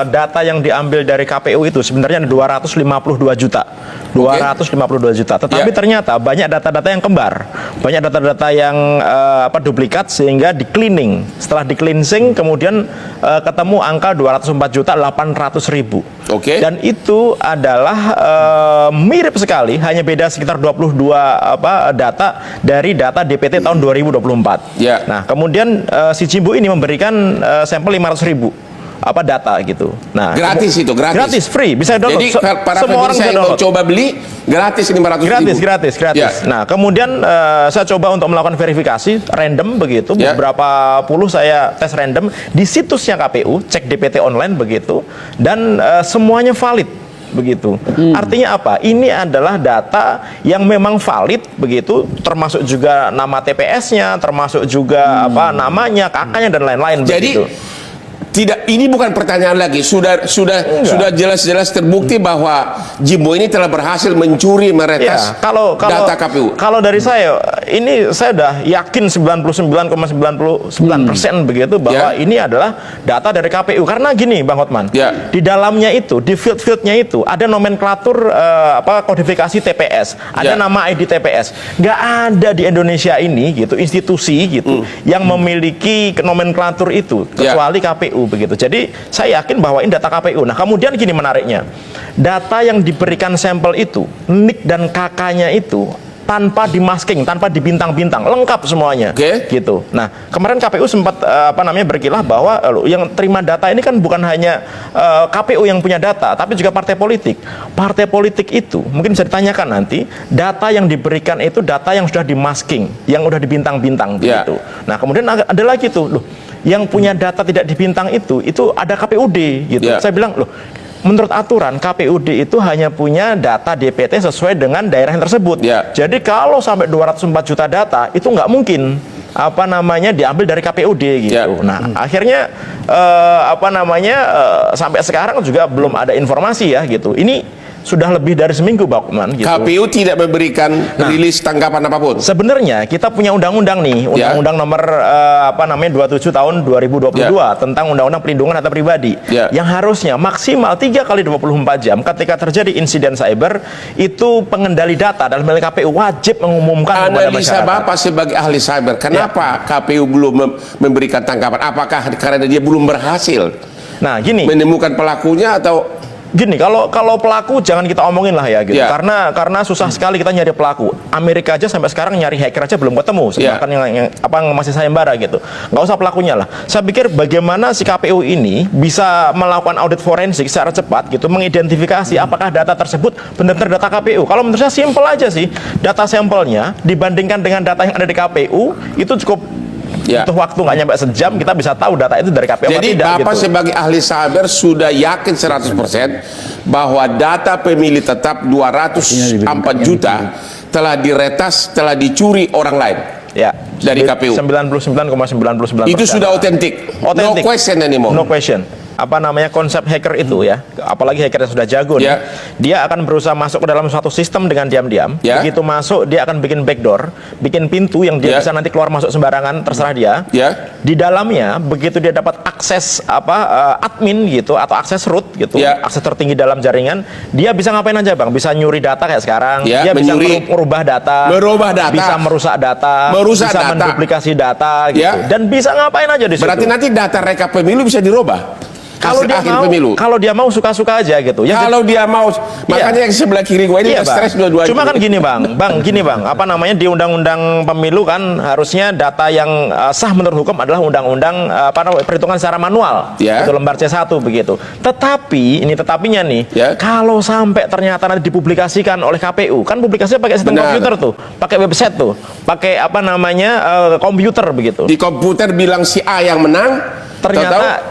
Data yang diambil dari KPU itu sebenarnya ada 252 juta. 252 juta. Tetapi ternyata banyak data-data yang kembar. Banyak data-data yang duplikat sehingga di cleaning. Setelah di cleansing kemudian ketemu angka 204 juta 800 ribu. Dan itu adalah mirip sekali, hanya beda sekitar 22 data dari data DPT tahun 2024. Nah, kemudian si Jimbo ini memberikan sampel 500 ribu data gitu. Nah, gratis itu, gratis, free, bisa download. Jadi para semua orang yang mau coba beli gratis 500 ribu. Gratis. Nah, kemudian saya coba untuk melakukan verifikasi random begitu, beberapa puluh saya tes random di situsnya KPU, cek DPT online begitu, dan semuanya valid begitu. Artinya apa? Ini adalah data yang memang valid begitu, termasuk juga nama TPS-nya, termasuk juga namanya, kakaknya dan lain-lain. Jadi begitu. Tidak, ini bukan pertanyaan lagi. Sudah jelas-jelas terbukti bahwa Jimbo ini telah berhasil mencuri meretas data KPU. Kalau dari saya, ini saya sudah yakin 99,99% begitu bahwa ini adalah data dari KPU. Karena gini, Bang Hotman, di dalamnya itu, di field-fieldnya itu ada nomenklatur kodifikasi TPS, ada nama ID TPS. Nggak ada di Indonesia ini gitu institusi gitu yang memiliki nomenklatur itu kecuali KPU. Begitu. Jadi saya yakin bahwa ini data KPU. Nah, kemudian gini menariknya, data yang diberikan sampel itu, NIK dan KK-nya itu tanpa dimasking, tanpa dibintang-bintang, lengkap semuanya. Gitu. Nah, kemarin KPU sempat berkilah bahwa yang terima data ini kan bukan hanya KPU yang punya data, tapi juga partai politik. Partai politik itu mungkin bisa ditanyakan nanti, data yang diberikan itu data yang sudah dimasking, yang sudah dibintang-bintang gitu. Nah, kemudian ada lagi tuh, loh, yang punya data tidak dibintang itu ada KPUD gitu. Saya bilang, loh, menurut aturan KPUD itu hanya punya data DPT sesuai dengan daerah yang tersebut. Jadi kalau sampai 204 juta data itu nggak mungkin diambil dari KPUD gitu. Nah, akhirnya sampai sekarang juga belum ada informasi ya gitu. Ini sudah lebih dari seminggu, Bang Hotman, gitu. KPU tidak memberikan rilis tanggapan apapun. Sebenarnya kita punya undang-undang nih, undang-undang nomor 27 tahun 2022 tentang undang-undang pelindungan data pribadi, yang harusnya maksimal 3 kali 24 jam ketika terjadi insiden cyber itu pengendali data dalam hal KPU wajib mengumumkan kepada masyarakat. Bapak sebagai ahli cyber, kenapa KPU belum memberikan tanggapan? Apakah karena dia belum berhasil menemukan pelakunya atau gini, kalau pelaku jangan kita omongin lah ya gitu. Karena susah sekali kita nyari pelaku. Amerika aja sampai sekarang nyari hacker aja belum ketemu. Sedangkan yang masih sayembara gitu. Nggak usah pelakunya lah. Saya pikir bagaimana si KPU ini bisa melakukan audit forensik secara cepat gitu, mengidentifikasi apakah data tersebut benar-benar data KPU. Kalau menurut saya simpel aja sih. Data sampelnya dibandingkan dengan data yang ada di KPU itu cukup butuh waktu nggak nyampe sejam kita bisa tahu data itu dari KPU. Jadi Bapak sebagai ahli cyber sudah yakin 100% bahwa data pemilih tetap 204 juta telah diretas, telah dicuri orang lain dari KPU. 99,99%. Itu sudah otentik. No question anymore. No question. Konsep hacker itu ya, apalagi hacker yang sudah jago nih, dia akan berusaha masuk ke dalam suatu sistem dengan diam-diam. Begitu masuk dia akan bikin backdoor, bikin pintu yang dia bisa nanti keluar masuk sembarangan, terserah dia. Di dalamnya begitu dia dapat akses admin gitu atau akses root gitu, akses tertinggi dalam jaringan, dia bisa ngapain aja, Bang? Bisa nyuri data kayak sekarang, dia bisa merubah data, bisa merusak data, bisa menduplikasi data gitu, dan bisa ngapain aja di situ. Berarti nanti data rekap pemilu bisa dirubah. Kalau dia mau suka-suka aja gitu. Kalau dia mau, makanya yang sebelah kiri gue ini stres dua-duanya. Cuma kan gini, Bang, di undang-undang pemilu kan harusnya data yang sah menurut hukum adalah undang-undang perhitungan secara manual. Itu lembar C1 begitu. Tetapi ini tetapinya nih, kalau sampai ternyata nanti dipublikasikan oleh KPU, kan publikasinya pakai sistem komputer tuh, pakai website tuh, pakai komputer begitu. Di komputer bilang si A yang menang, ternyata